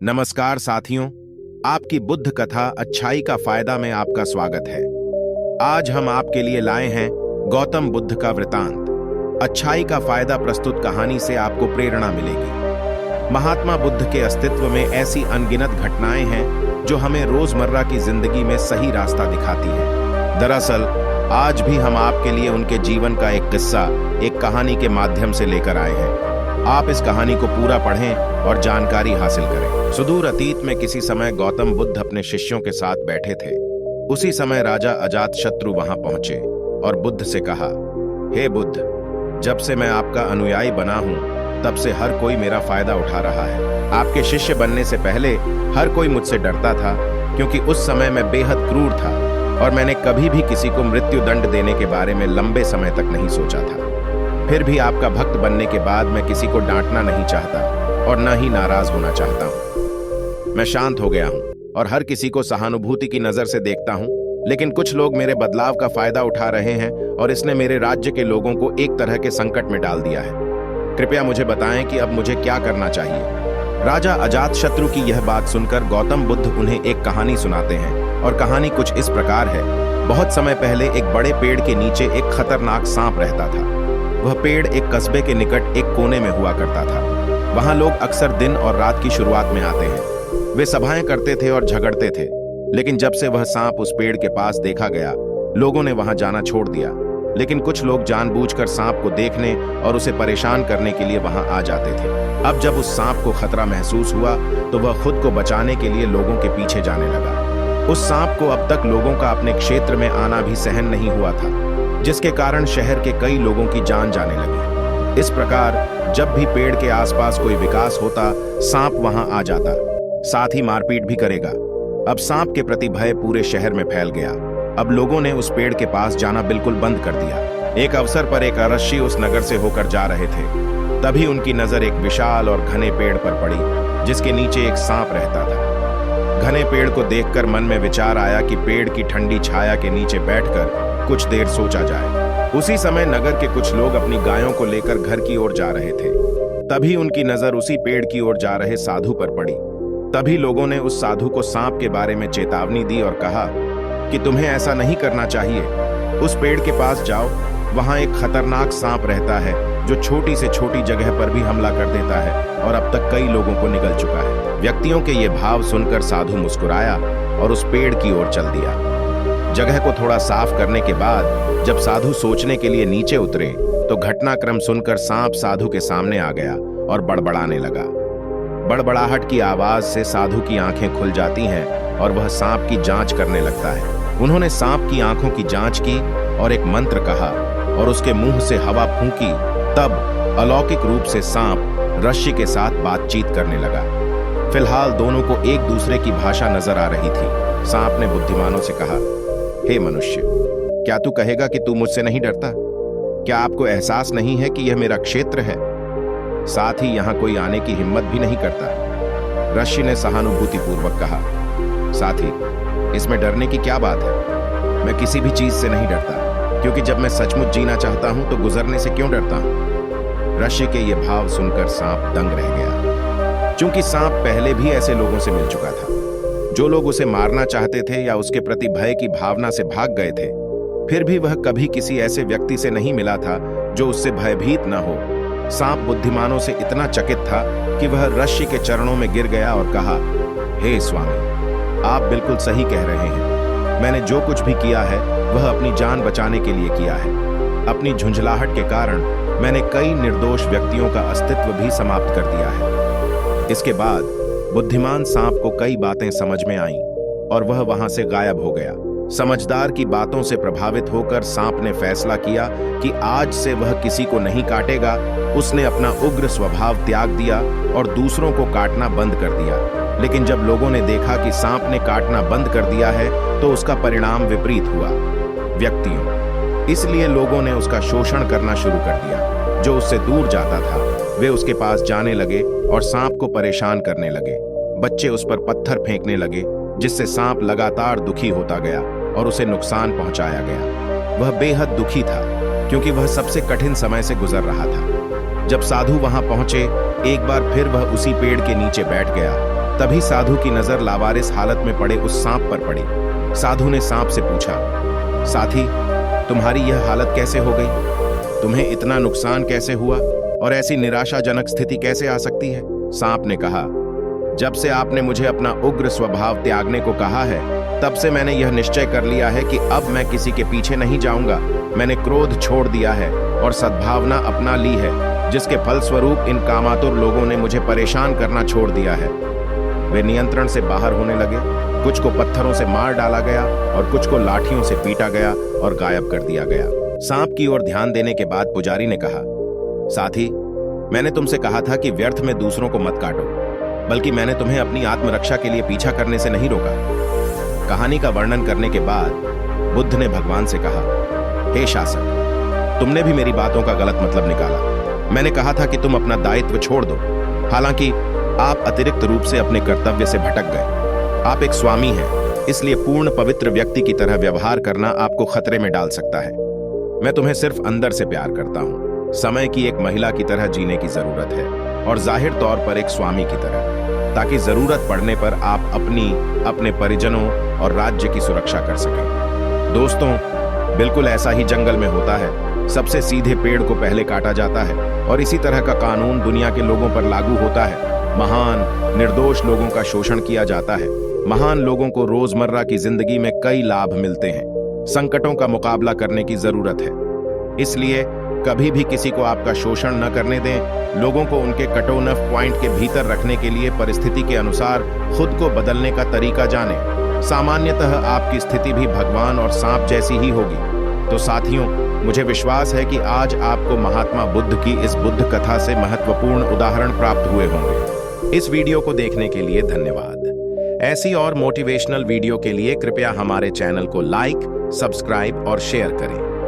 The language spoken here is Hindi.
नमस्कार साथियों, आपकी बुद्ध कथा अच्छाई का फायदा में आपका स्वागत है। आज हम आपके लिए लाए हैं गौतम बुद्ध का वृतांत। अच्छाई का फायदा प्रस्तुत कहानी से आपको प्रेरणा मिलेगी। महात्मा बुद्ध के अस्तित्व में ऐसी अनगिनत घटनाएं हैं जो हमें रोजमर्रा की जिंदगी में सही रास्ता दिखाती हैं। दरअसल आज भी हम आपके लिए उनके जीवन का एक किस्सा एक कहानी के माध्यम से लेकर आए हैं। आप इस कहानी को पूरा पढ़ें और जानकारी हासिल करें। सुदूर अतीत में किसी समय गौतम बुद्ध अपने शिष्यों के साथ बैठे थे। उसी समय राजा अजातशत्रु वहां पहुंचे और बुद्ध से कहा, हे बुद्ध, जब से मैं आपका अनुयायी बना हूं तब से हर कोई मेरा फायदा उठा रहा है। आपके शिष्य बनने से पहले हर कोई मुझसे डरता था, क्योंकि उस समय मैं बेहद क्रूर था और मैंने कभी भी किसी को मृत्यु दंड देने के बारे में लंबे समय तक नहीं सोचा था। फिर भी आपका भक्त बनने के बाद मैं किसी को डांटना नहीं चाहता और न ही नाराज होना चाहता हूं। मैं शांत हो गया हूं और हर किसी को सहानुभूति की नजर से देखता हूं, लेकिन कुछ लोग मेरे बदलाव का फायदा उठा रहे हैं और इसने मेरे राज्य के लोगों को एक तरह के संकट में डाल दिया है। कृपया मुझे बताएं कि अब मुझे क्या करना चाहिए। राजा अजातशत्रु की यह बात सुनकर गौतम बुद्ध उन्हें एक कहानी सुनाते हैं और कहानी कुछ इस प्रकार है। बहुत समय पहले एक बड़े पेड़ के नीचे एक खतरनाक सांप रहता था। वह पेड़ एक कस्बे के निकट एक कोने में हुआ करता था। वहां लोग अक्सर दिन और रात की शुरुआत में आते हैं। वे सभाएं करते थे और झगड़ते थे, लेकिन जब से वह सांप उस पेड़ के पास देखा गया, लोगों ने वहां जाना छोड़ दिया। लेकिन कुछ लोग जानबूझकर सांप को देखने और उसे परेशान करने के लिए वहां आ जाते थे। अब जब उस सांप को खतरा महसूस हुआ तो वह खुद को बचाने के लिए लोगों के पीछे जाने लगा। उस सांप को अब तक लोगों का अपने क्षेत्र में आना भी सहन नहीं हुआ था, जिसके कारण शहर के कई लोगों की जान जाने लगी। इस प्रकार जब भी पेड़ के आसपास कोई विकास होता, सांप वहां आ जाता, साथ ही मारपीट भी करेगा। अब सांप के प्रति भय पूरे शहर में फैल गया। अब लोगों ने उस पेड़ के पास जाना बिल्कुल बंद कर दिया। एक अवसर पर एक अरश्शी उस नगर से होकर जा रहे थे। तभी उनकी नजर एक विशाल और घने पेड़ पर पड़ी, जिसके नीचे एक सांप रहता था। घने पेड़ को देखकर मन में विचार आया कि पेड़ की ठंडी छाया के नीचे बैठकर कुछ देर सोचा जाए। उसी समय नगर के कुछ लोग अपनी गायों को लेकर घर की ओर जा रहे थे। तभी उनकी नजर उसी पेड़ की ओर जा रहे साधु पर पड़ी। तभी लोगों ने उस साधु को सांप के बारे में चेतावनी दी और कहा कि तुम्हें ऐसा नहीं करना चाहिए। उस पेड़ के पास जाओ, वहां एक खतरनाक सांप रहता है जो छोटी से छोटी जगह पर भी हमला कर देता है और अब तक कई लोगों को निगल चुका है। व्यक्तियों के ये भाव सुनकर साधु मुस्कुराया और उस पेड़ की ओर चल दिया। जगह को थोड़ा साफ करने के बाद जब साधु सोचने के लिए नीचे उतरे तो घटनाक्रम सुनकर सांप साधु के सामने आ गया और बड़बड़ाने लगा। बड़बड़ाहट की आवाज से साधु की आंखें खुल जाती हैं और वह सांप की जांच करने लगता है। उन्होंने सांप की आंखों की जांच की और एक मंत्र कहा और उसके मुंह से हवा फूंकी। तब अलौकिक रूप से सांप रस्सी के साथ बातचीत करने लगा। फिलहाल दोनों को एक दूसरे की भाषा नजर आ रही थी। सांप ने बुद्धिमानों से कहा, हे मनुष्य, क्या तू कहेगा कि तू मुझसे नहीं डरता? क्या आपको एहसास नहीं है कि यह मेरा क्षेत्र है? साथ ही यहां कोई आने की हिम्मत भी नहीं करता। ऋषि ने सहानुभूतिपूर्वक कहा, साथी, इसमें डरने की क्या बात है? मैं किसी भी चीज से नहीं डरता, क्योंकि जब मैं सचमुच जीना चाहता हूं तो गुजरने से क्यों डरता हूं? ऋषि के ये भाव सुनकर सांप दंग रह गया। चूंकि सांप पहले भी ऐसे लोगों से मिल चुका था जो लोग उसे मारना चाहते थे या उसके प्रति भय की भावना से भाग गए थे। फिर भी वह कभी किसी ऐसे व्यक्ति से नहीं मिला था जो उससे भयभीत न हो। सांप बुद्धिमानों से इतना चकित था कि वह ऋषि के चरणों में गिर गया और कहा, हे स्वामी, आप बिल्कुल सही कह रहे हैं। मैंने जो कुछ भी किया है वह अपनी जान बचाने के लिए किया है। अपनी झुंझलाहट के कारण मैंने कई निर्दोष व्यक्तियों का अस्तित्व भी समाप्त कर दिया है। इसके बाद बुद्धिमान सांप को कई बातें समझ में आईं और वह वहां से गायब हो गया। समझदार की बातों से प्रभावित होकर सांप ने फैसला किया कि आज से वह किसी को नहीं काटेगा। उसने अपना उग्र स्वभाव त्याग दिया और दूसरों को काटना बंद कर दिया। लेकिन जब लोगों ने देखा कि सांप ने काटना बंद कर दिया है तो उसका परिणाम विपरीत हुआ। व्यक्तियों, इसलिए लोगों ने उसका शोषण करना शुरू कर दिया। जो उससे दूर जाता था वे उसके पास जाने लगे और सांप को परेशान करने लगे। बच्चे उस पर पत्थर फेंकने लगे, जिससे सांप लगातार दुखी होता गया और उसे नुकसान पहुंचाया गया। वह बेहद दुखी था, क्योंकि वह सबसे कठिन समय से गुजर रहा था। जब साधु वहां पहुंचे, एक बार फिर वह उसी पेड़ के नीचे बैठ गया तभी साधु की नजर लावारिस हालत में पड़े उस सांप पर पड़ी। साधु ने सांप से पूछा, साथी, तुम्हारी यह हालत कैसे हो गई? तुम्हें इतना नुकसान कैसे हुआ और ऐसी निराशाजनक स्थिति कैसे आ सकती है? सांप ने कहा, जब से आपने मुझे अपना उग्र स्वभाव त्यागने को कहा है, तब से मैंने यह निश्चय कर लिया है कि अब मैं किसी के पीछे नहीं जाऊंगा। मैंने क्रोध छोड़ दिया है और सद्भावना अपना ली है, जिसके फलस्वरूप इन कामातुर लोगों ने मुझे परेशान करना छोड़ दिया है। वे नियंत्रण से बाहर होने लगे। कुछ को पत्थरों से मार डाला गया और कुछ को लाठियों से पीटा गया और गायब कर दिया गया। सांप की ओर ध्यान देने के बाद पुजारी ने कहा, साथी, मैंने तुमसे कहा था कि व्यर्थ में दूसरों को मत काटो, बल्कि मैंने तुम्हें अपनी आत्मरक्षा के लिए पीछा करने से नहीं रोका। कहानी का वर्णन करने के बाद बुद्ध ने भगवान से कहा, हे शासक, तुमने भी मेरी बातों का गलत मतलब निकाला। मैंने कहा था कि तुम अपना दायित्व छोड़ दो, हालांकि आप अतिरिक्त रूप से अपने कर्तव्य से भटक गए। आप एक स्वामी हैं, इसलिए पूर्ण पवित्र व्यक्ति की तरह व्यवहार करना आपको खतरे में डाल सकता है। मैं तुम्हें सिर्फ अंदर से प्यार करता हूं। समय की एक महिला की तरह जीने की जरूरत है और जाहिर तौर पर एक स्वामी की तरह, ताकि जरूरत पड़ने पर आप अपने परिजनों और राज्य की सुरक्षा कर सकें। दोस्तों, बिल्कुल ऐसा ही जंगल में होता है। सबसे सीधे पेड़ को पहले काटा जाता है और इसी तरह का कानून दुनिया के लोगों पर लागू होता है। महान निर्दोष लोगों का शोषण किया जाता है। महान लोगों को रोजमर्रा की जिंदगी में कई लाभ मिलते हैं। संकटों का मुकाबला करने की जरूरत है, इसलिए कभी भी किसी को आपका शोषण न करने दें। लोगों को उनके कट ऑफ पॉइंट के भीतर रखने के लिए परिस्थिति के अनुसार खुद को बदलने का तरीका जानें। सामान्यतः आपकी स्थिति भी भगवान और सांप जैसी ही होगी। तो साथियों, मुझे विश्वास है कि आज आपको महात्मा बुद्ध की इस बुद्ध कथा से महत्वपूर्ण उदाहरण प्राप्त हुए होंगे। इस वीडियो को देखने के लिए धन्यवाद। ऐसी और मोटिवेशनल वीडियो के लिए कृपया हमारे चैनल को लाइक, सब्सक्राइब और शेयर करें।